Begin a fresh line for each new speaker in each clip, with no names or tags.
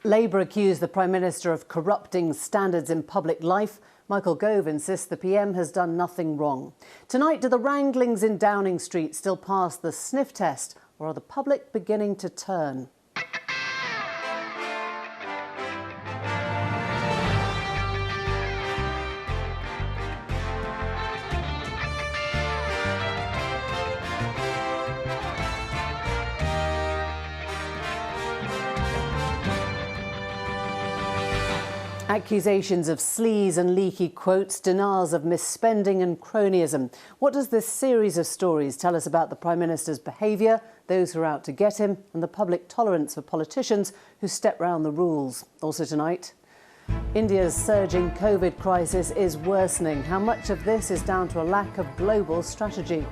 Labour accused the Prime Minister of corrupting standards in public life. Michael Gove insists the PM has done nothing wrong. Tonight, do the wranglings in Downing Street still pass the sniff test, or are the public beginning to turn? Accusations of sleaze and leaky quotes, denials of misspending and cronyism. What does this series of stories tell us about the Prime Minister's behaviour, those who are out to get him, and the public tolerance for politicians who step round the rules? Also tonight, India's surging COVID crisis is worsening. How much of this is down to a lack of global strategy?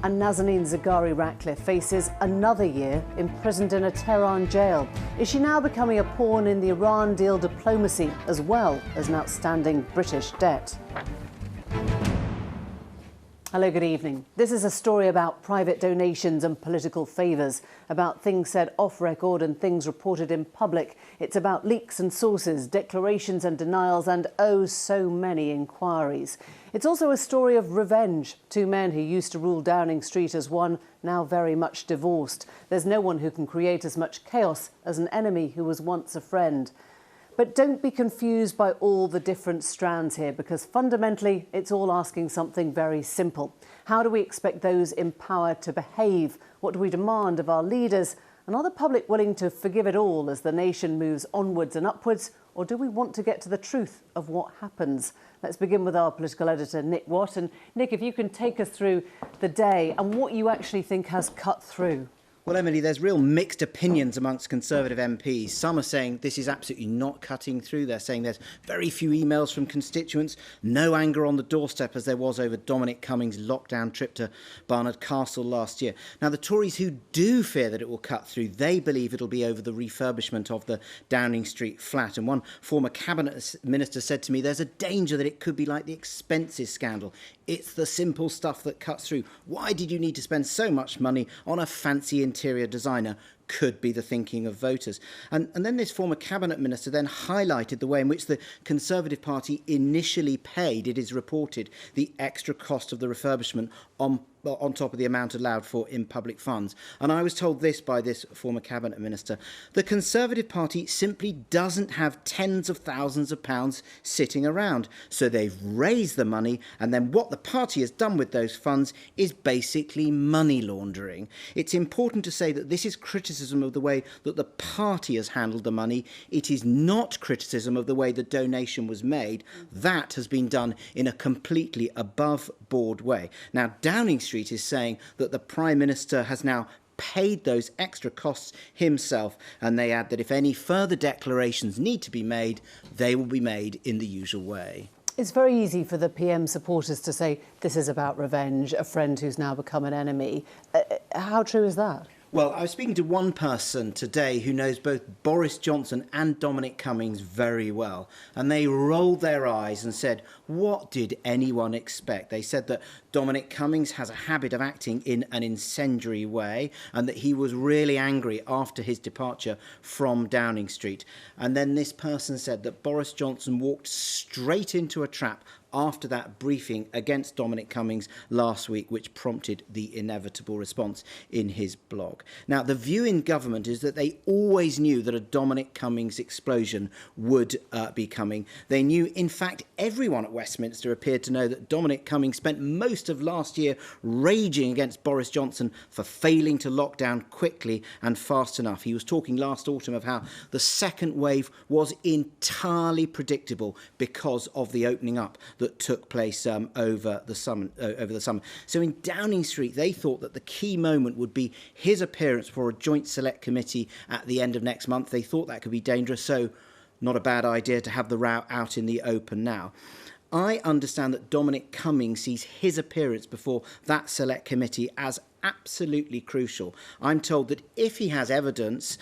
And Nazanin Zaghari-Ratcliffe faces another year imprisoned in a Tehran jail. Is she now becoming a pawn in the Iran deal diplomacy as well as an outstanding British debt? Hello, good evening. This is a story about private donations and political favours, about things said off record and things reported in public. It's about leaks and sources, declarations and denials, and oh, so many inquiries. It's also a story of revenge. Two men who used to rule Downing Street as one, now very much divorced. There's no one who can create as much chaos as an enemy who was once a friend. But don't be confused by all the different strands here, because fundamentally it's all asking something very simple. How do we expect those in power to behave? What do we demand of our leaders? And are the public willing to forgive it all as the nation moves onwards and upwards? Or do we want to get to the truth of what happens? Let's begin with our political editor, Nick Watt. And Nick, if you can take us through the day and what you actually think has cut through.
Well, Emily, there's real mixed opinions amongst Conservative MPs. Some are saying this is absolutely not cutting through. They're saying there's very few emails from constituents, no anger on the doorstep as there was over Dominic Cummings' lockdown trip to Barnard Castle last year. Now, the Tories who do fear that it will cut through, they believe it'll be over the refurbishment of the Downing Street flat. And one former cabinet minister said to me, there's a danger that it could be like the expenses scandal. It's the simple stuff that cuts through. Why did you need to spend so much money on a fancy interior designer? Could be the thinking of voters. And then this former cabinet minister then highlighted the way in which the Conservative Party initially paid, it is reported, the extra cost of the refurbishment on top of the amount allowed for in public funds. And I was told this by this former cabinet minister: the Conservative Party simply doesn't have tens of thousands of pounds sitting around. So they've raised the money, and then what the party has done with those funds is basically money laundering. It's important to say that this is criticism of the way that the party has handled the money. It is not criticism of the way the donation was made. That has been done in a completely above board way. Now, Downing Street is saying that the Prime Minister has now paid those extra costs himself, and they add that if any further declarations need to be made, they will be made in the usual way.
It's very easy for the PM supporters to say this is about revenge, a friend who's now become an enemy. How true is that?
Well, I was speaking to one person today who knows both Boris Johnson and Dominic Cummings very well, and they rolled their eyes and said, what did anyone expect? They said that Dominic Cummings has a habit of acting in an incendiary way, and that he was really angry after his departure from Downing Street. And then this person said that Boris Johnson walked straight into a trap after that briefing against Dominic Cummings last week, which prompted the inevitable response in his blog. Now, the view in government is that they always knew that a Dominic Cummings explosion would be coming. They knew, in fact, everyone at Westminster appeared to know that Dominic Cummings spent most of last year raging against Boris Johnson for failing to lock down quickly and fast enough. He was talking last autumn of how the second wave was entirely predictable because of the opening up that took place over the summer. So in Downing Street, they thought that the key moment would be his appearance for a joint select committee at the end of next month. They thought that could be dangerous, so not a bad idea to have the row out in the open now. I understand that Dominic Cummings sees his appearance before that select committee as absolutely crucial. I'm told that if he has evidence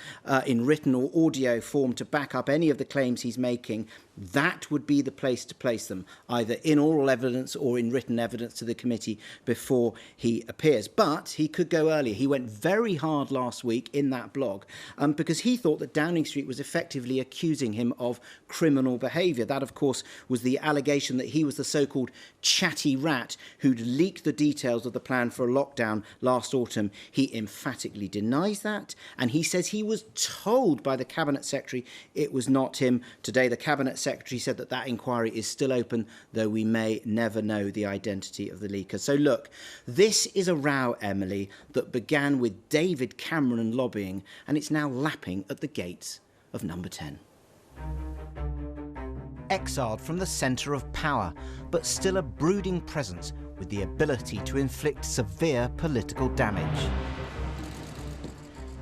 in written or audio form to back up any of the claims he's making, that would be the place to place them, either in oral evidence or in written evidence to the committee before he appears. But he could go earlier. He went very hard last week in that blog because he thought that Downing Street was effectively accusing him of criminal behaviour. That, of course, was the allegation that he was the so-called chatty rat who'd leaked the details of the plan for a lockdown last autumn. He emphatically denies that, and he says he was told by the Cabinet Secretary it was not him. Today, the Cabinet Secretary said that that inquiry is still open, though we may never know the identity of the leaker. So look, this is a row, Emily, that began with David Cameron lobbying, and it's now lapping at the gates of Number 10. Exiled from the centre of power, but still a brooding presence with the ability to inflict severe political damage.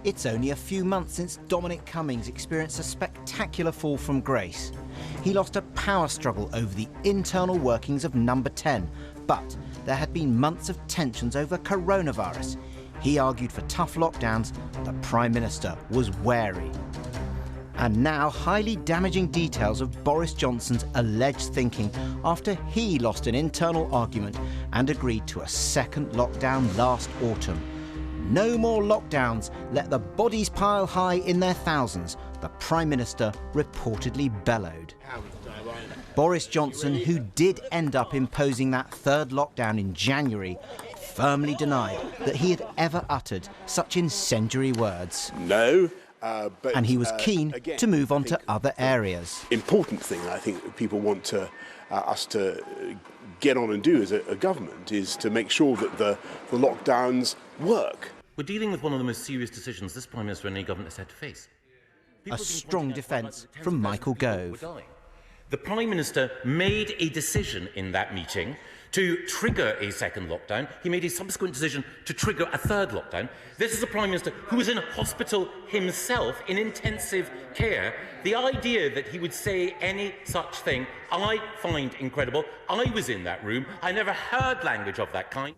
It's only a few months since Dominic Cummings experienced a spectacular fall from grace. He lost a power struggle over the internal workings of Number 10, but there had been months of tensions over coronavirus. He argued for tough lockdowns. The Prime Minister was wary. And now highly damaging details of Boris Johnson's alleged thinking after he lost an internal argument and agreed to a second lockdown last autumn. No more lockdowns, let the bodies pile high in their thousands, the Prime Minister reportedly bellowed. Boris Johnson, who did end up imposing that third lockdown in January, firmly denied that he had ever uttered such incendiary words.
No.
And he was keen to move on to other areas.
Important thing I think people want us to get on and do as a government is to make sure that the lockdowns work.
We're dealing with one of the most serious decisions this Prime Minister and any government has had to face.
A strong defence from Michael Gove.
The Prime Minister made a decision in that meeting to trigger a second lockdown. He made a subsequent decision to trigger a third lockdown. This is a Prime Minister who was in hospital himself, in intensive care. The idea that he would say any such thing, I find incredible. I was in that room. I never heard language of that kind.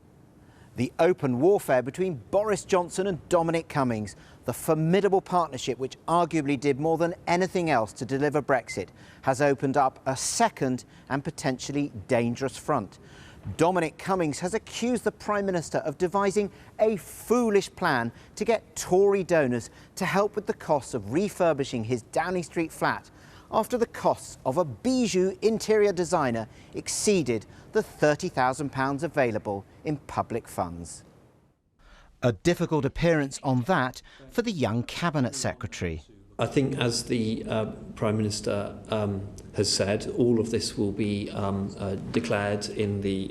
The open warfare between Boris Johnson and Dominic Cummings, the formidable partnership which arguably did more than anything else to deliver Brexit, has opened up a second and potentially dangerous front. Dominic Cummings has accused the Prime Minister of devising a foolish plan to get Tory donors to help with the costs of refurbishing his Downing Street flat after the costs of a bijou interior designer exceeded the £30,000 available in public funds. A difficult appearance on that for the young Cabinet Secretary.
I think, as the Prime Minister has said, all of this will be declared in the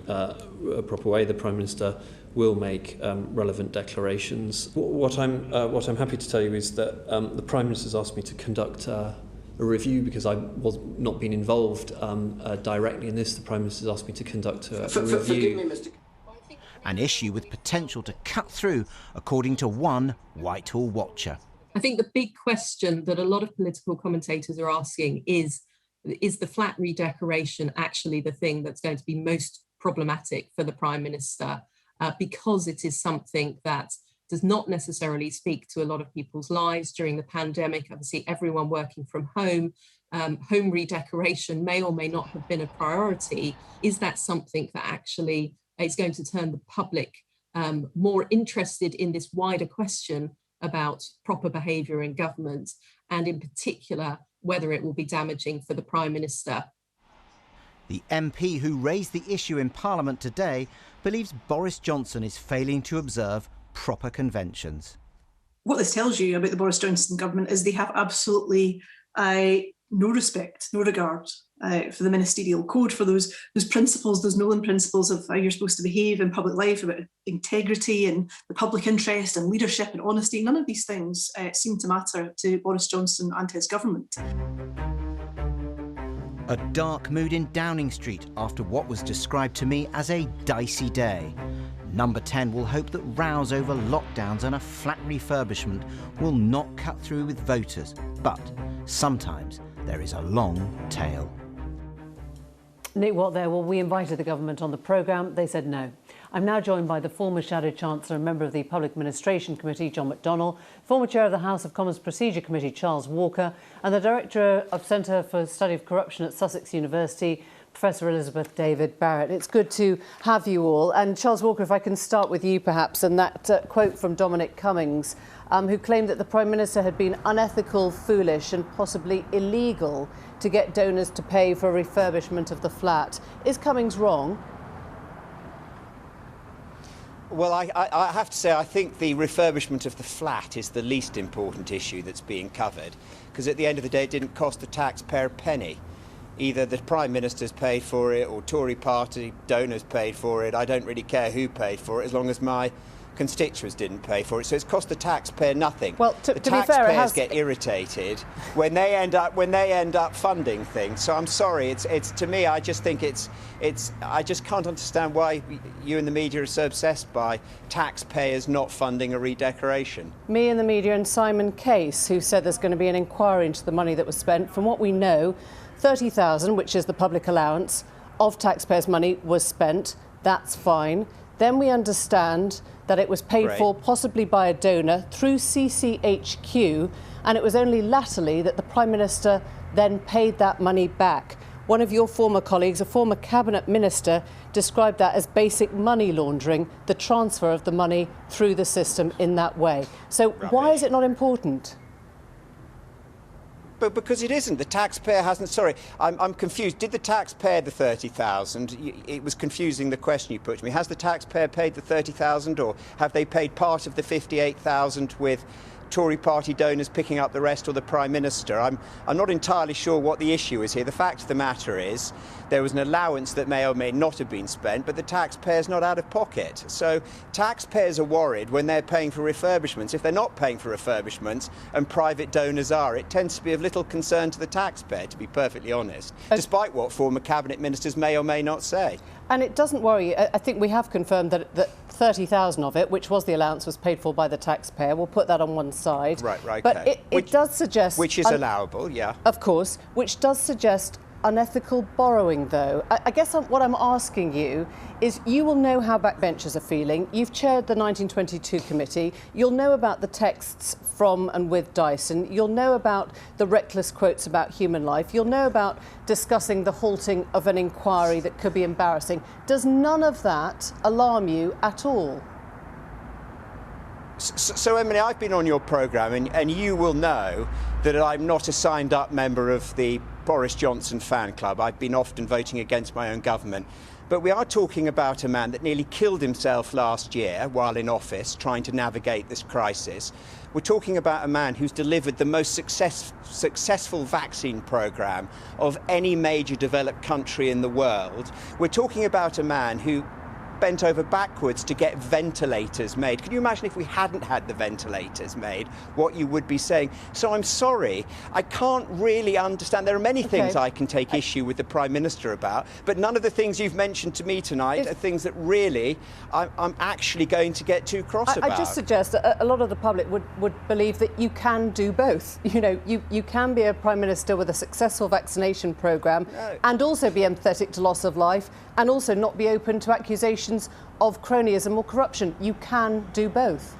proper way. The Prime Minister will make relevant declarations. What I'm happy to tell you is that the Prime Minister has asked me to conduct a review because I was not being involved directly in this. The Prime Minister has asked me to conduct a review.
Forgive me, Mr.
An issue with potential to cut through, according to one Whitehall watcher.
I think the big question that a lot of political commentators are asking is the flat redecoration actually the thing that's going to be most problematic for the Prime Minister, because it is something that does not necessarily speak to a lot of people's lives during the pandemic. Obviously, everyone working from home, home redecoration may or may not have been a priority. Is that something that actually is going to turn the public more interested in this wider question about proper behaviour in government, and in particular, whether it will be damaging for the Prime Minister?
The MP who raised the issue in Parliament today believes Boris Johnson is failing to observe proper conventions.
What this tells you about the Boris Johnson government is they have absolutely no respect, no regard for the ministerial code, for those principles, those Nolan principles of how you're supposed to behave in public life, about integrity and the public interest and leadership and honesty. None of these things seem to matter to Boris Johnson and his government.
A dark mood in Downing Street after what was described to me as a dicey day. Number 10 will hope that rows over lockdowns and a flat refurbishment will not cut through with voters, but sometimes there is a long tail.
Nick Watt there. Well, we invited the government on the programme. They said no. I'm now joined by the former Shadow Chancellor and member of the Public Administration Committee, John McDonnell, former chair of the House of Commons Procedure Committee, Charles Walker, and the director of Centre for Study of Corruption at Sussex University, Professor Elizabeth David Barrett. It's good to have you all. And Charles Walker, if I can start with you perhaps, and that quote from Dominic Cummings, who claimed that the Prime Minister had been unethical, foolish and possibly illegal to get donors to pay for a refurbishment of the flat. Is Cummings wrong?
Well, I have to say, I think the refurbishment of the flat is the least important issue that's being covered, because at the end of the day, it didn't cost the taxpayer a penny. Either the Prime Minister's paid for it or Tory party donors paid for it. I don't really care who paid for it, as long as my constituents didn't pay for it. So it's cost the taxpayer nothing.
Well,
the taxpayers get irritated when they end up funding things. So I'm sorry. It's to me, I just think I just can't understand why you and the media are so obsessed by taxpayers not funding a redecoration.
Me and the media and Simon Case, who said there's going to be an inquiry into the money that was spent. From what we know, 30,000, which is the public allowance of taxpayers' money, was spent. That's fine. Then we understand that it was paid for possibly by a donor through CCHQ, and it was only latterly that the Prime Minister then paid that money back. One of your former colleagues, a former cabinet minister, described that as basic money laundering, the transfer of the money through the system in that way. So why is it not important?
But because it isn't. The taxpayer hasn't. Sorry, I'm confused. Did the taxpayer the 30,000? It was confusing, the question you put to me. Has the taxpayer paid the 30,000, or have they paid part of the 58,000 with Tory party donors picking up the rest, or the Prime Minister? I'm not entirely sure what the issue is here. The fact of the matter is there was an allowance that may or may not have been spent, but the taxpayer's not out of pocket. So taxpayers are worried when they're paying for refurbishments. If they're not paying for refurbishments and private donors are, it tends to be of little concern to the taxpayer, to be perfectly honest, despite what former cabinet ministers may or may not say.
And it doesn't worry. I think we have confirmed that 30,000 of it, which was the allowance, was paid for by the taxpayer. We'll put that on one side.
Right,
But
okay.
it does suggest...
Which is allowable, yeah.
Of course, which does suggest unethical borrowing, though. I guess what I'm asking you is, you will know how backbenchers are feeling. You've chaired the 1922 committee. You'll know about the texts from and with Dyson. You'll know about the reckless quotes about human life. You'll know about discussing the halting of an inquiry that could be embarrassing. Does none of that alarm you at all?
So, Emily, I've been on your programme, and you will know that I'm not a signed-up member of the Boris Johnson fan club. I've been often voting against my own government. But we are talking about a man that nearly killed himself last year while in office, trying to navigate this crisis. We're talking about a man who's delivered the most successful vaccine programme of any major developed country in the world. We're talking about a man who bent over backwards to get ventilators made. Can you imagine if we hadn't had the ventilators made, what you would be saying? So I'm sorry, I can't really understand. There are many things I can take issue with the Prime Minister about, but none of the things you've mentioned to me tonight are things that really I'm actually going to get too cross about.
I just suggest that a lot of the public would believe that you can do both. You know, you can be a Prime Minister with a successful vaccination programme and also be empathetic to loss of life, and also not be open to accusations of cronyism or corruption. You can do both.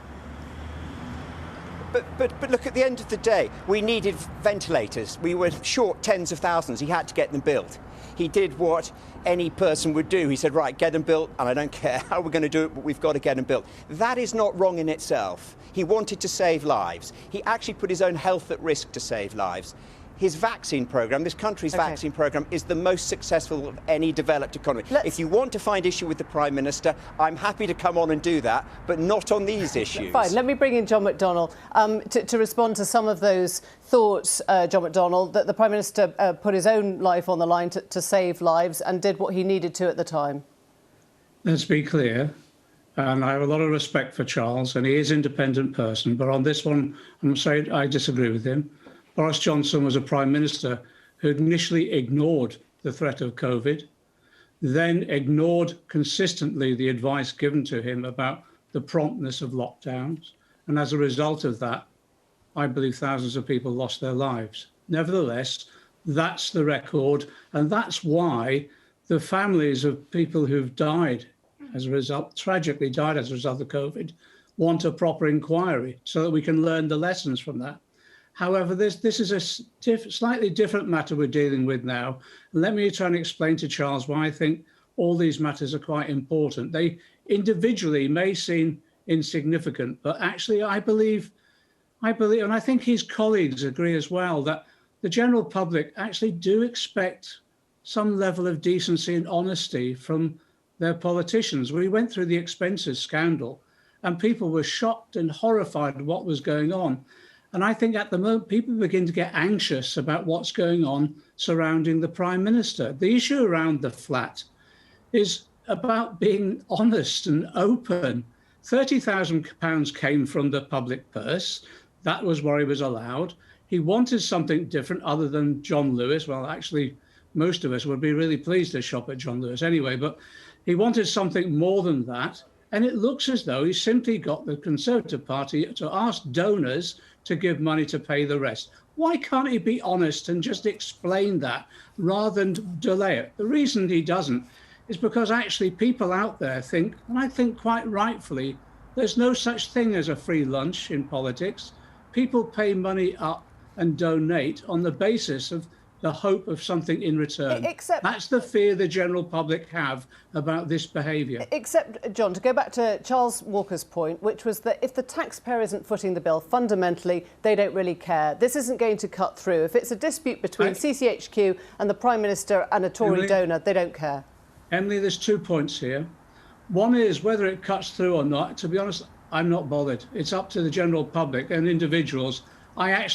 But look, at the end of the day, we needed ventilators. We were short tens of thousands. He had to get them built. He did what any person would do. He said, right, get them built, and I don't care how we're going to do it, but we've got to get them built. That is not wrong in itself. He wanted to save lives. He actually put his own health at risk to save lives. His vaccine programme, this country's vaccine programme, is the most successful of any developed economy. If you want to find issue with the Prime Minister, I'm happy to come on and do that, but not on these issues.
Fine, let me bring in John McDonnell to respond to some of those thoughts, John McDonnell, that the Prime Minister put his own life on the line to save lives and did what he needed to at the time.
Let's be clear, and I have a lot of respect for Charles, and he is an independent person, but on this one, I'm afraid I disagree with him. Boris Johnson was a Prime Minister who initially ignored the threat of COVID, then ignored consistently the advice given to him about the promptness of lockdowns. And as a result of that, I believe thousands of people lost their lives. Nevertheless, that's the record. And that's why the families of people who've died as a result, tragically died as a result of COVID, want a proper inquiry so that we can learn the lessons from that. However, this is a slightly different matter we're dealing with now. Let me try and explain to Charles why I think all these matters are quite important. They individually may seem insignificant, but actually I believe, and I think his colleagues agree as well, that the general public actually do expect some level of decency and honesty from their politicians. We went through the expenses scandal and people were shocked and horrified at what was going on. And I think at the moment, people begin to get anxious about what's going on surrounding the Prime Minister. The issue around the flat is about being honest and open. £30,000 came from the public purse. That was what he was allowed. He wanted something different other than John Lewis. Well, actually, most of us would be really pleased to shop at John Lewis anyway, but he wanted something more than that. And it looks as though he simply got the Conservative Party to ask donors to give money to pay the rest. Why can't he be honest and just explain that rather than delay it? The reason he doesn't is because actually people out there think, and I think quite rightfully, there's no such thing as a free lunch in politics. People pay money up and donate on the basis of the hope of something in return. That's the fear the general public have about this behaviour.
Except, John, to go back to Charles Walker's point, which was that if the taxpayer isn't footing the bill, fundamentally, they don't really care. This isn't going to cut through. If it's a dispute between CCHQ and the Prime Minister and a Tory donor, they don't care.
Emily, there's 2 points here. One is whether it cuts through or not. To be honest, I'm not bothered. It's up to the general public and individuals. I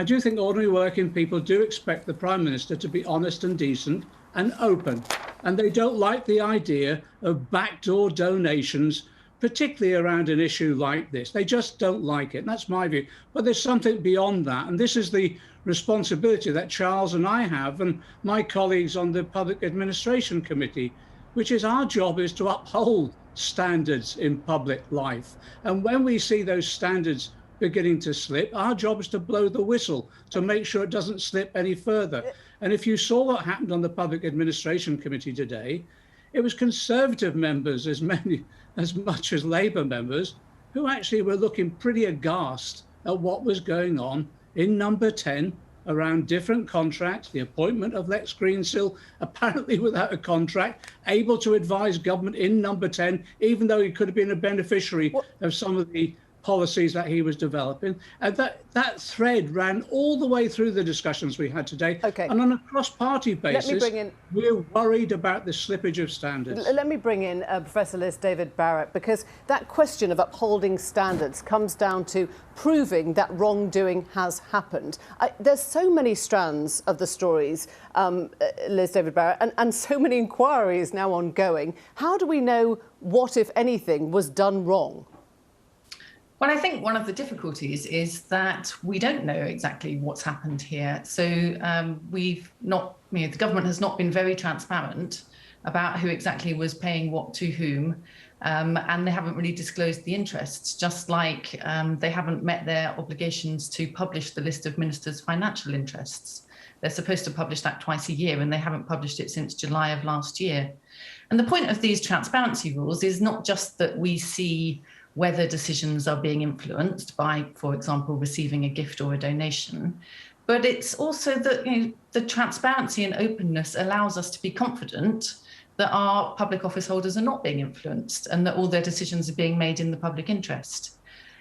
do think ordinary working people do expect the Prime Minister to be honest and decent and open. And they don't like the idea of backdoor donations, particularly around an issue like this. They just don't like it. And that's my view. But there's something beyond that. And this is the responsibility that Charles and I have and my colleagues on the Public Administration Committee, which is our job is to uphold standards in public life. And when we see those standards beginning to slip, our job is to blow the whistle to make sure it doesn't slip any further. And if you saw what happened on the Public Administration Committee today, it was Conservative members as much as Labour members who actually were looking pretty aghast at what was going on in number 10 around different contracts, the appointment of Lex Greensill, apparently without a contract, able to advise government in number 10, even though he could have been a beneficiary of some of the policies that he was developing. And that thread ran all the way through the discussions we had today.
Okay.
And on a cross-party basis, we're worried about the slippage of standards.
Let me bring in Professor Liz David Barrett, because that question of upholding standards comes down to proving that wrongdoing has happened. There's so many strands of the stories, Liz David Barrett, and so many inquiries now ongoing. How do we know what, if anything, was done wrong?
Well, I think one of the difficulties is that we don't know exactly what's happened here. So the government has not been very transparent about who exactly was paying what to whom, and they haven't really disclosed the interests, just like they haven't met their obligations to publish the list of ministers' financial interests. They're supposed to publish that twice a year, and they haven't published it since July of last year. And the point of these transparency rules is not just that we see whether decisions are being influenced by, for example, receiving a gift or a donation, but it's also that the transparency and openness allows us to be confident that our public office holders are not being influenced and that all their decisions are being made in the public interest.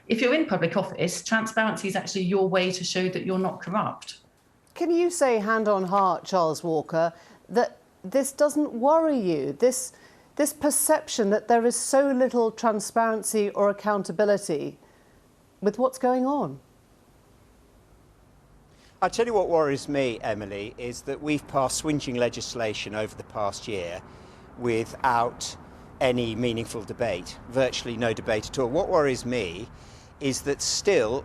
If you're in public office, transparency is actually your way to show that you're not corrupt.
Can you say, hand on heart, Charles Walker, that this doesn't worry you? This perception that there is so little transparency or accountability with what's going on?
I'll tell you what worries me, Emily, is that we've passed swingeing legislation over the past year without any meaningful debate, virtually no debate at all. What worries me is that still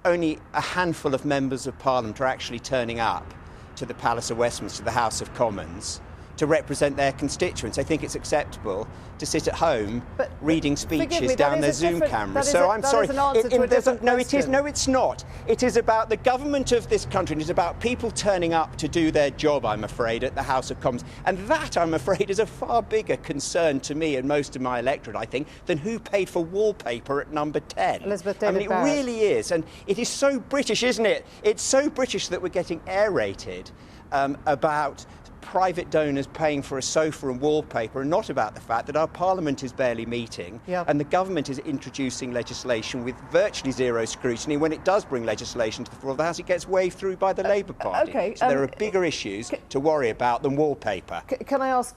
only a handful of members of Parliament are actually turning up to the Palace of Westminster, the House of Commons, to represent their constituents. They think it's acceptable to sit at home reading speeches down their Zoom cameras. So I'm sorry. No, it's not. It is about the government of this country, and it's about people turning up to do their job, I'm afraid, at the House of Commons. And that, I'm afraid, is a far bigger concern to me and most of my electorate, I think, than who paid for wallpaper at number 10.
Elizabeth
I
David
mean, it
Barrett.
really is. And it is so British, isn't it? It's so British that we're getting aerated about private donors paying for a sofa and wallpaper, and not about the fact that our Parliament is barely meeting and the government is introducing legislation with virtually zero scrutiny. When it does bring legislation to the floor of the House, it gets waved through by the Labour Party.
Okay,
so there are bigger issues to worry about than wallpaper.
Can I ask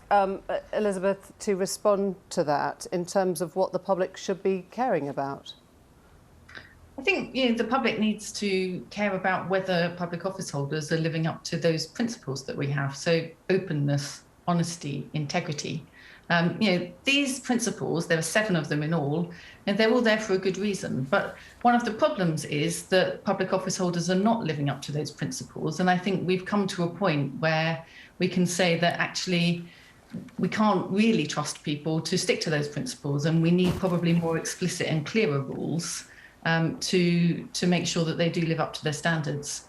Elizabeth to respond to that in terms of what the public should be caring about?
I think the public needs to care about whether public office holders are living up to those principles that we have. So openness, honesty, integrity. These principles, there are 7 of them in all, and they're all there for a good reason. But one of the problems is that public office holders are not living up to those principles. And I think we've come to a point where we can say that actually we can't really trust people to stick to those principles, and we need probably more explicit and clearer rules to make sure that they do live up to their standards.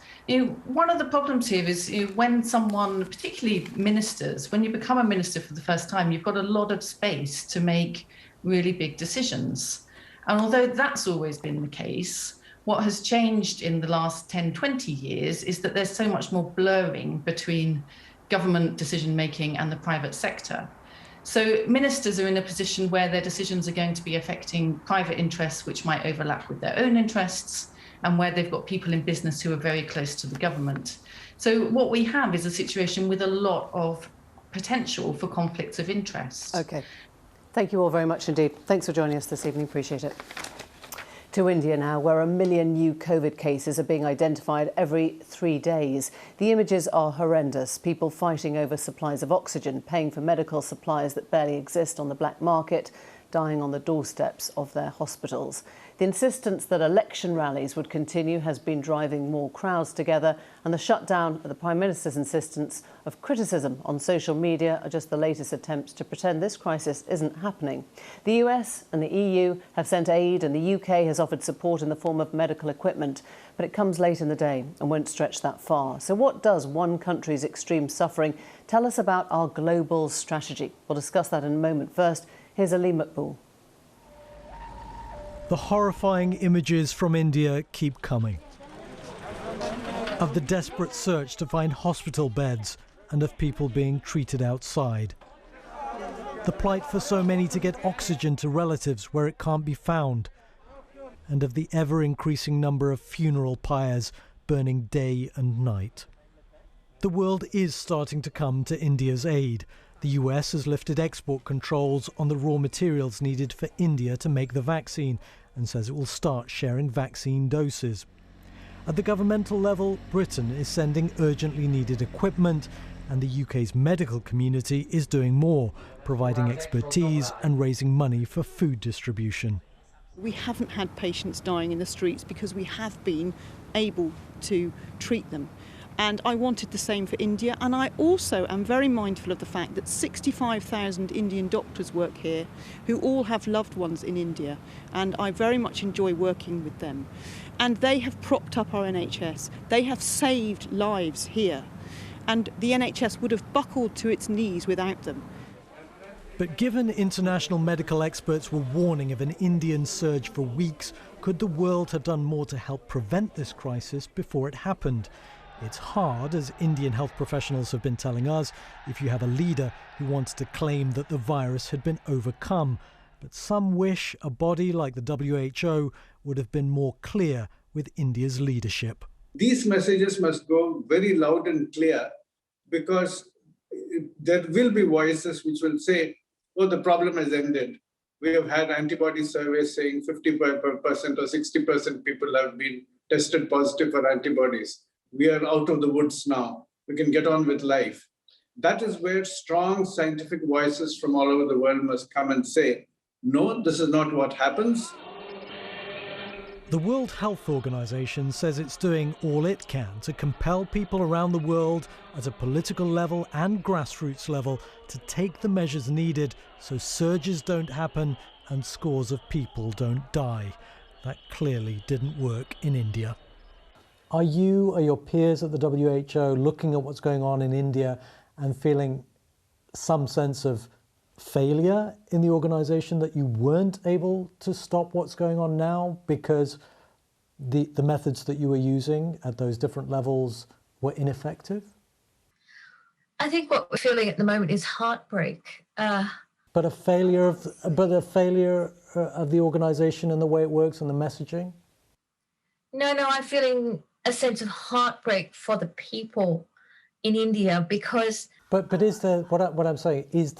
One of the problems here is when someone, particularly ministers, when you become a minister for the first time, you've got a lot of space to make really big decisions. And although that's always been the case, what has changed in the last 10, 20 years is that there's so much more blurring between government decision-making and the private sector. So ministers are in a position where their decisions are going to be affecting private interests, which might overlap with their own interests, and where they've got people in business who are very close to the government. So what we have is a situation with a lot of potential for conflicts of interest.
OK. Thank you all very much indeed. Thanks for joining us this evening. Appreciate it. To India now, where 1 million new COVID cases are being identified every 3 days. The images are horrendous. People fighting over supplies of oxygen, paying for medical supplies that barely exist on the black market, dying on the doorsteps of their hospitals. The insistence that election rallies would continue has been driving more crowds together, and the shutdown of the Prime Minister's insistence of criticism on social media are just the latest attempts to pretend this crisis isn't happening. The US and the EU have sent aid, and the UK has offered support in the form of medical equipment, but it comes late in the day and won't stretch that far. So what does one country's extreme suffering tell us about our global strategy? We'll discuss that in a moment. First, here's Ali Makboul.
The horrifying images from India keep coming. Of the desperate search to find hospital beds and of people being treated outside. The plight for so many to get oxygen to relatives where it can't be found. And of the ever-increasing number of funeral pyres burning day and night. The world is starting to come to India's aid. The US has lifted export controls on the raw materials needed for India to make the vaccine and says it will start sharing vaccine doses. At the governmental level, Britain is sending urgently needed equipment, and the UK's medical community is doing more, providing expertise and raising money for food distribution.
We haven't had patients dying in the streets because we have been able to treat them. And I wanted the same for India, and I also am very mindful of the fact that 65,000 Indian doctors work here who all have loved ones in India, and I very much enjoy working with them. And they have propped up our NHS. They have saved lives here, and the NHS would have buckled to its knees without them.
But given international medical experts were warning of an Indian surge for weeks, could the world have done more to help prevent this crisis before it happened? It's hard, as Indian health professionals have been telling us, if you have a leader who wants to claim that the virus had been overcome. But some wish a body like the WHO would have been more clear with India's leadership.
These messages must go very loud and clear, because there will be voices which will say, oh, the problem has ended. We have had antibody surveys saying 50% or 60% people have been tested positive for antibodies. We are out of the woods now. We can get on with life. That is where strong scientific voices from all over the world must come and say, no, this is not what happens.
The World Health Organization says it's doing all it can to compel people around the world at a political level and grassroots level to take the measures needed so surges don't happen and scores of people don't die. That clearly didn't work in India. Are your peers at the WHO looking at what's going on in India and feeling some sense of failure in the organization, that you weren't able to stop what's going on now because the methods that you were using at those different levels were ineffective?
I think what we're feeling at the moment is heartbreak.
But a failure of the organization and the way it works and the messaging?
No, I'm feeling a sense of heartbreak for the people in India because...
But is there, what I'm saying, is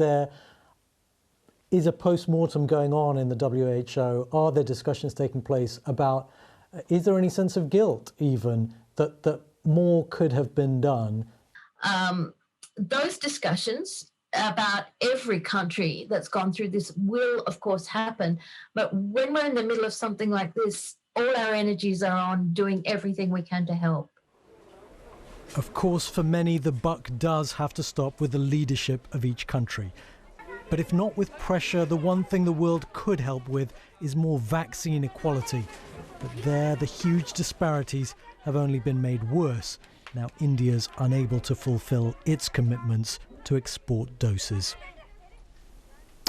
a post-mortem going on in the WHO? Are there discussions taking place about, is there any sense of guilt even that more could have been done?
Those discussions about every country that's gone through this will, of course, happen. But when we're in the middle of something like this, all our energies are on doing everything we can to help.
Of course, for many, the buck does have to stop with the leadership of each country. But if not with pressure, the one thing the world could help with is more vaccine equality. But there, the huge disparities have only been made worse. Now India's unable to fulfill its commitments to export doses.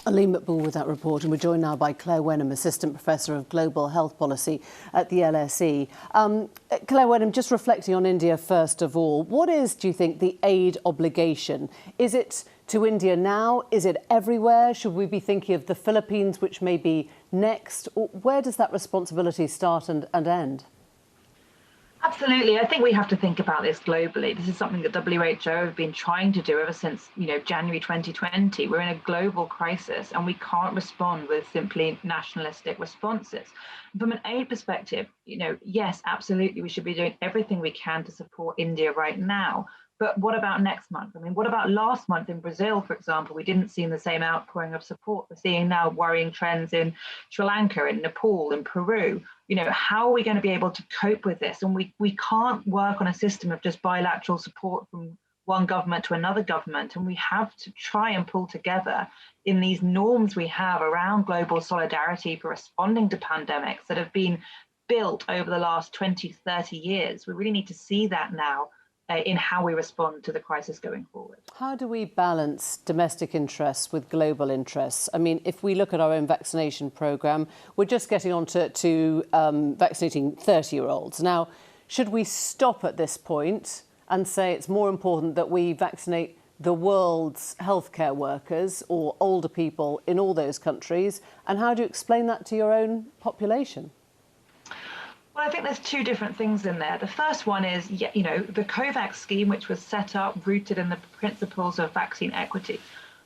Aline McBall with that report, and we're joined now by Claire Wenham, Assistant Professor of Global Health Policy at the LSE. Claire Wenham, just reflecting on India first of all, what is, do you think, the aid obligation? Is it to India now? Is it everywhere? Should we be thinking of the Philippines, which may be next? Or where does that responsibility start and end?
Absolutely. I think we have to think about this globally. This is something that WHO have been trying to do ever since, January 2020. We're in a global crisis and we can't respond with simply nationalistic responses. From an aid perspective, yes, absolutely, we should be doing everything we can to support India right now. But what about next month? What about last month in Brazil, for example? We didn't see the same outpouring of support. We're seeing now worrying trends in Sri Lanka, in Nepal, in Peru. How are we going to be able to cope with this? And we can't work on a system of just bilateral support from one government to another government. And we have to try and pull together in these norms we have around global solidarity for responding to pandemics that have been built over the last 20, 30 years. We really need to see that now in how we respond to the crisis going forward. How
do we balance domestic interests with global interests? If we look at our own vaccination programme, we're just getting on to vaccinating 30-year-olds. Now, should we stop at this point and say it's more important that we vaccinate the world's healthcare workers or older people in all those countries? And how do you explain that to your own population?
Well, I think there's two different things in there. The first one is, the COVAX scheme, which was set up, rooted in the principles of vaccine equity,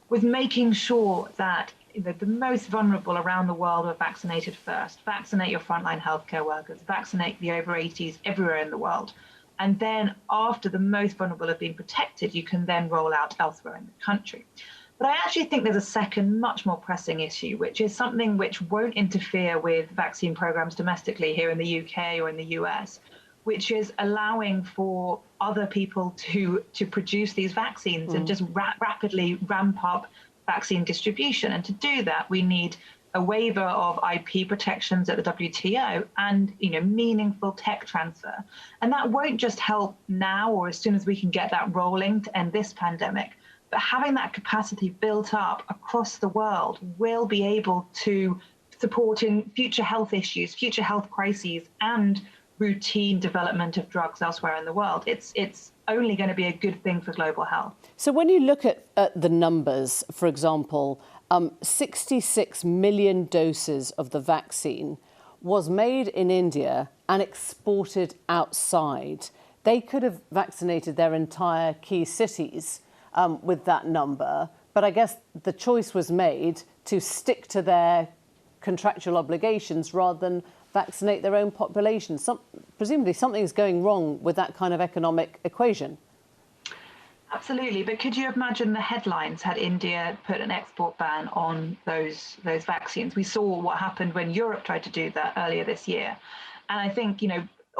was making sure that the most vulnerable around the world were vaccinated first. Vaccinate your frontline healthcare workers, vaccinate the over 80s everywhere in the world. And then after the most vulnerable have been protected, you can then roll out elsewhere in the country. But I actually think there's a second, much more pressing issue, which is something which won't interfere with vaccine programs domestically here in the UK or in the US, which is allowing for other people to produce these vaccines and just rapidly ramp up vaccine distribution. And to do that, we need a waiver of IP protections at the WTO and meaningful tech transfer. And that won't just help now or as soon as we can get that rolling to end this pandemic. But having that capacity built up across the world will be able to support in future health issues, future health crises, and routine development of drugs elsewhere in the world. It's only going to be a good thing for global health.
So when you look at the numbers, for example, 66 million doses of the vaccine was made in India and exported outside. They could have vaccinated their entire key cities with that number. But I guess the choice was made to stick to their contractual obligations rather than vaccinate their own population. Presumably something is going wrong with that kind of economic equation.
Absolutely, but could you imagine the headlines had India put an export ban on those vaccines? We saw what happened when Europe tried to do that earlier this year. And I think,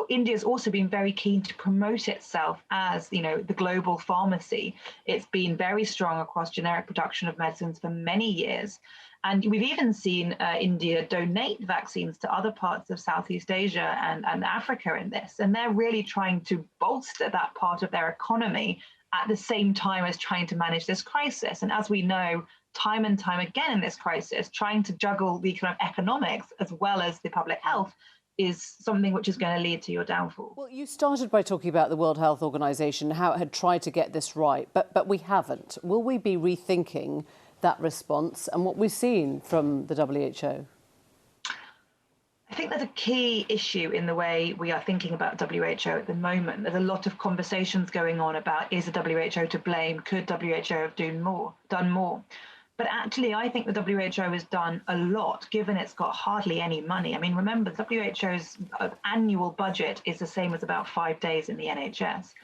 India's also been very keen to promote itself as, the global pharmacy. It's been very strong across generic production of medicines for many years. And we've even seen India donate vaccines to other parts of Southeast Asia and Africa in this. And they're really trying to bolster that part of their economy at the same time as trying to manage this crisis. And as we know, time and time again in this crisis, trying to juggle the kind of economics as well as the public health is something which is going to lead to your downfall.
Well, you started by talking about the World Health Organization, how it had tried to get this right, but we haven't. Will we be rethinking that response and what we've seen from the WHO?
I think there's a key issue in the way we are thinking about WHO at the moment. There's a lot of conversations going on about, is the WHO to blame? Could WHO have done more? But actually, I think the WHO has done a lot, given it's got hardly any money. I mean, remember, the WHO's annual budget is the same as about 5 days in the NHS.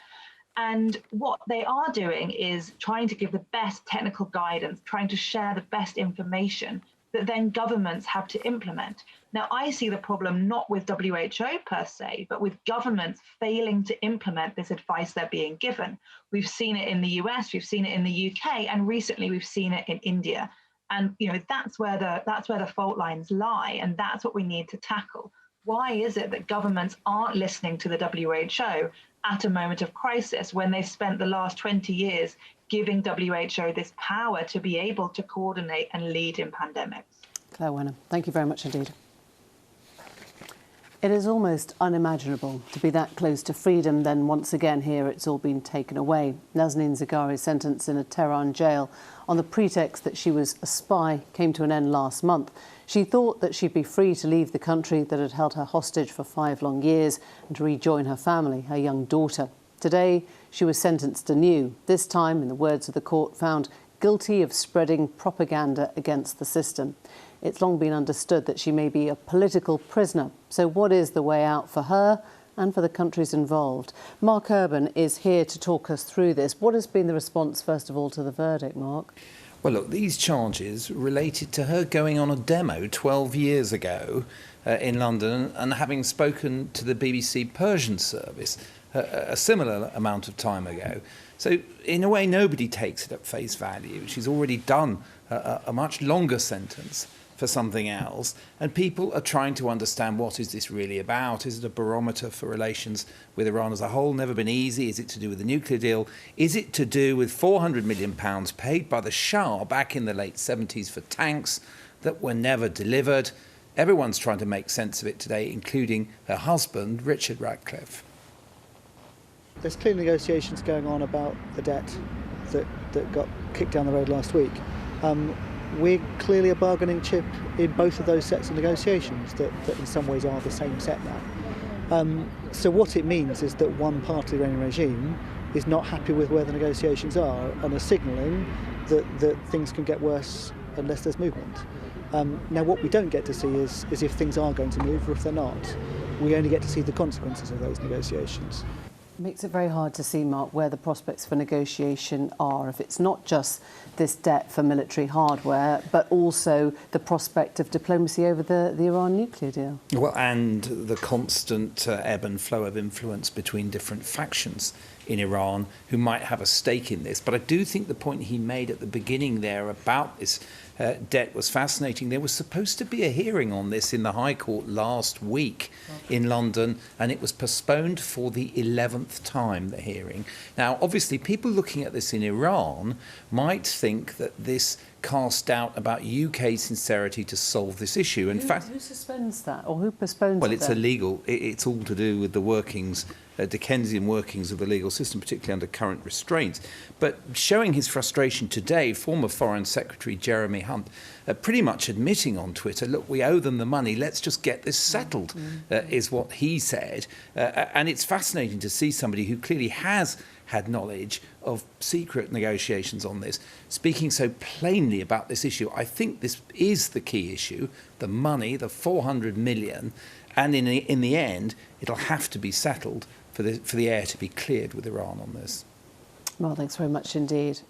And what they are doing is trying to give the best technical guidance, trying to share the best information that then governments have to implement. Now, I see the problem not with WHO per se, but with governments failing to implement this advice they're being given. We've seen it in the US, we've seen it in the UK, and recently we've seen it in India. And that's where the fault lines lie, and that's what we need to tackle. Why is it that governments aren't listening to the WHO at a moment of crisis when they've spent the last 20 years giving WHO this power to be able to coordinate and lead in pandemics?
Claire Wenham, thank you very much indeed. It is almost unimaginable to be that close to freedom, then once again here it's all been taken away. Nazanin Zaghari's sentence in a Tehran jail on the pretext that she was a spy came to an end last month. She thought that she'd be free to leave the country that had held her hostage for 5 long years and to rejoin her family, her young daughter. Today, she was sentenced anew, this time, in the words of the court, found guilty of spreading propaganda against the system. It's long been understood that she may be a political prisoner. So what is the way out for her and for the countries involved? Mark Urban is here to talk us through this. What has been the response, first of all, to the verdict, Mark?
Well, look, these charges related to her going on a demo 12 years ago in London and having spoken to the BBC Persian service a similar amount of time ago. So, in a way, nobody takes it at face value. She's already done a much longer sentence for something else, and people are trying to understand, what is this really about? Is it a barometer for relations with Iran as a whole? Never been easy. Is it to do with the nuclear deal? Is it to do with £400 million paid by the Shah back in the late 70s for tanks that were never delivered? Everyone's trying to make sense of it today, including her husband, Richard Ratcliffe.
There's clear negotiations going on about the debt that got kicked down the road last week. We're clearly a bargaining chip in both of those sets of negotiations that in some ways are the same set now. So what it means is that one part of the Iranian regime is not happy with where the negotiations are and are signalling that things can get worse unless there's movement. Now what we don't get to see is if things are going to move or if they're not. We only get to see the consequences of those negotiations.
It makes it very hard to see, Mark, where the prospects for negotiation are, if it's not just this debt for military hardware, but also the prospect of diplomacy over the Iran nuclear deal.
Well, and the constant ebb and flow of influence between different factions in Iran who might have a stake in this. But I do think the point he made at the beginning there about this debt was fascinating. There was supposed to be a hearing on this in the High Court last week in London, and it was postponed for the 11th time, the hearing. Now, obviously, people looking at this in Iran might think that this cast doubt about UK sincerity to solve this issue. In fact,
who suspends that, or who postpones it?
Well, it's illegal. It's all to do with the workings, Dickensian workings of the legal system, particularly under current restraints. But showing his frustration today, former Foreign Secretary Jeremy Hunt pretty much admitting on Twitter, look, we owe them the money, let's just get this settled, is what he said. And it's fascinating to see somebody who clearly has had knowledge of secret negotiations on this, speaking so plainly about this issue. I think this is the key issue, the money, the 400 million, and in the end, it'll have to be settled for the air to be cleared with Iran on this.
Well, thanks very much indeed.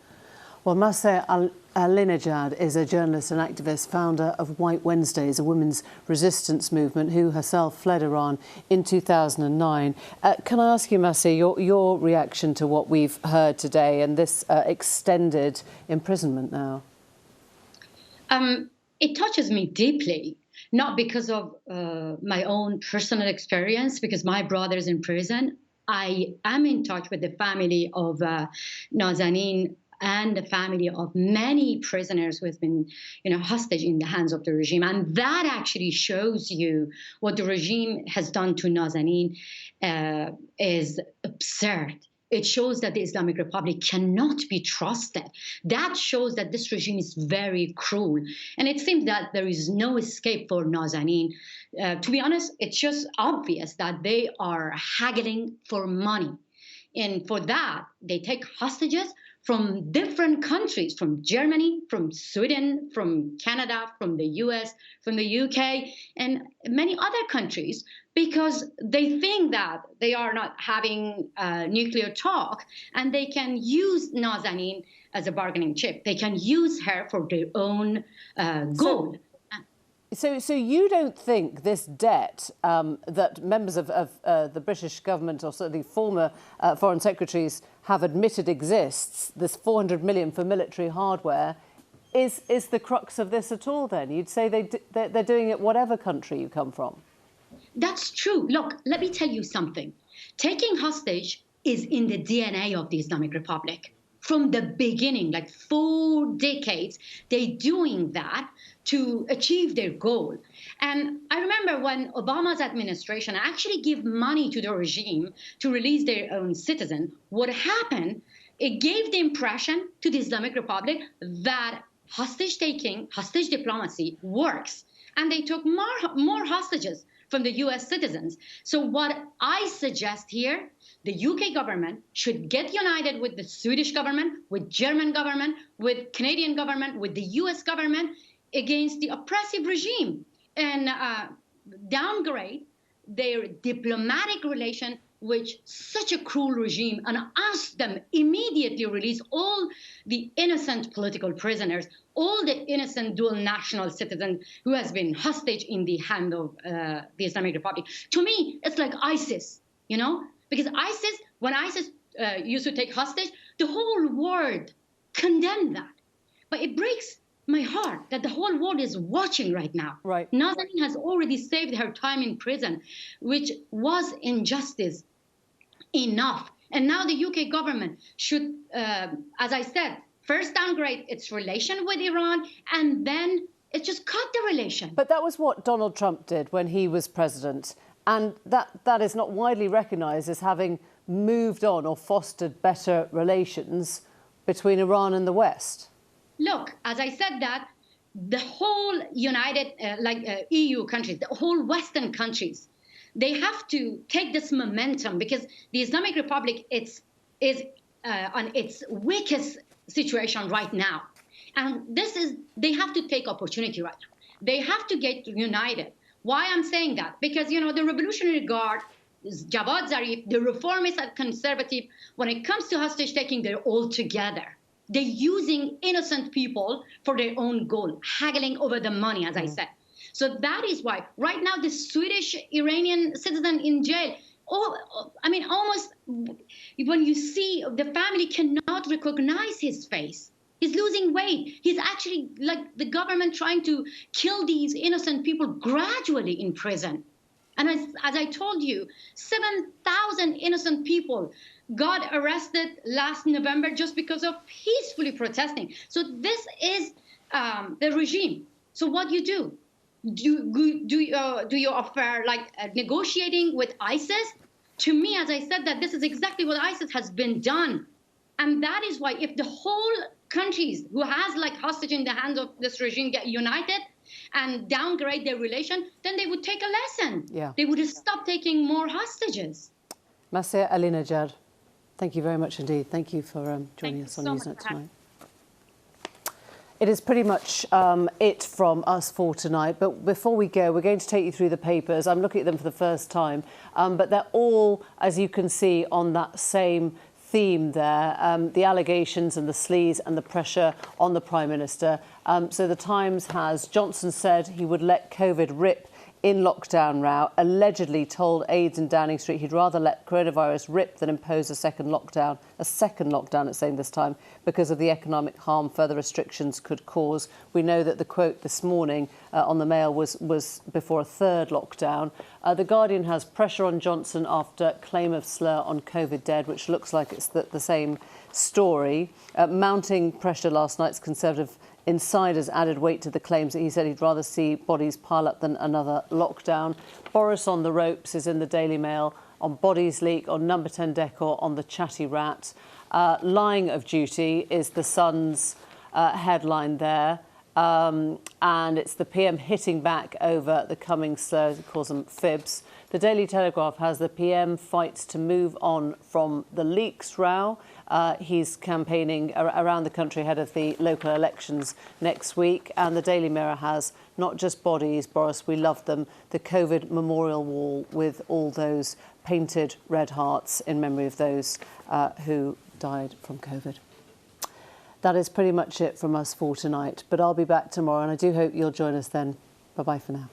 Well, Maseh Alinejad is a journalist and activist, founder of White Wednesdays, a women's resistance movement, who herself fled Iran in 2009. Can I ask you, Maseh, your reaction to what we've heard today and this extended imprisonment now?
It touches me deeply, not because of my own personal experience, because my brother is in prison. I am in touch with the family of Nazanin and the family of many prisoners who have been, hostage in the hands of the regime. And that actually shows you what the regime has done to Nazanin is absurd. It shows that the Islamic Republic cannot be trusted. That shows that this regime is very cruel. And it seems that there is no escape for Nazanin. To be honest, it's just obvious that they are haggling for money. And for that, they take hostages from different countries, from Germany, from Sweden, from Canada, from the US, from the UK, and many other countries, because they think that they are not having nuclear talk, and they can use Nazanin as a bargaining chip. They can use her for their own goal.
So you don't think this debt that members of the British government, or certainly former foreign secretaries, have admitted exists, this 400 million for military hardware, is the crux of this at all then? You'd say they're doing it whatever country you come from.
That's true. Look, let me tell you something. Taking hostage is in the DNA of the Islamic Republic. From the beginning, like 4 decades, they're doing that to achieve their goal. And I remember when Obama's administration actually gave money to the regime to release their own citizen, what happened, it gave the impression to the Islamic Republic that hostage taking, hostage diplomacy works. And they took more hostages from the US citizens. So what I suggest here, the UK government should get united with the Swedish government, with German government, with Canadian government, with the US government against the oppressive regime, and downgrade their diplomatic relation with such a cruel regime, and ask them immediately release all the innocent political prisoners, all the innocent dual national citizens who has been hostage in the hand of the Islamic Republic. To me, it's like ISIS, because ISIS, when ISIS used to take hostage, the whole world condemned that. But it breaks my heart that the whole world is watching right now.
Right.
Nazanin has already saved her time in prison, which was injustice enough. And now the UK government should, as I said, first downgrade its relation with Iran, and then it just cut the relation.
But that was what Donald Trump did when he was president. And that is not widely recognised as having moved on or fostered better relations between Iran and the West.
Look, as I said that, the whole united, EU countries, the whole Western countries, they have to take this momentum, because the Islamic Republic is on its weakest situation right now. And they have to take opportunity right now. They have to get united. Why I'm saying that? Because, the Revolutionary Guard, Javad Zarif, the reformists and conservative, when it comes to hostage taking, they're all together. They're using innocent people for their own goal, haggling over the money, as I said. So that is why right now the Swedish Iranian citizen in jail, almost when you see the family cannot recognize his face. He's losing weight. He's actually like the government trying to kill these innocent people gradually in prison. And as I told you, 7,000 innocent people got arrested last November just because of peacefully protesting. So this is the regime. So what do you do? Do you offer negotiating with ISIS? To me, as I said, that this is exactly what ISIS has been done. And that is why if the whole countries who has hostage in the hands of this regime get united and downgrade their relation, then they would take a lesson.
Yeah.
They would stop taking more hostages.
Maseh Alinejad, thank you very much indeed. Thank you for joining us on Newsnight tonight. It is pretty much it from us for tonight. But before we go, we're going to take you through the papers. I'm looking at them for the first time. But they're all, as you can see, on that same theme there, the allegations and the sleaze and the pressure on the Prime Minister. So the Times has Johnson said he would let COVID rip in lockdown row, allegedly told aides in Downing Street he'd rather let coronavirus rip than impose a second lockdown, it's saying this time, because of the economic harm further restrictions could cause. We know that the quote this morning on the Mail was before a third lockdown. The Guardian has pressure on Johnson after claim of slur on COVID dead, which looks like it's the same story. Mounting pressure last night's Conservative insiders added weight to the claims that he said he'd rather see bodies pile up than another lockdown. Boris on the ropes is in the Daily Mail, on bodies leak, on number 10 decor, on the chatty rat. Lying of duty is the Sun's headline there. And it's the PM hitting back over the coming slurs, he calls them fibs. The Daily Telegraph has the PM fights to move on from the leaks row. He's campaigning around the country ahead of the local elections next week. And the Daily Mirror has not just bodies, Boris, we love them, the COVID memorial wall with all those painted red hearts in memory of those who died from COVID. That is pretty much it from us for tonight, but I'll be back tomorrow and I do hope you'll join us then. Bye-bye for now.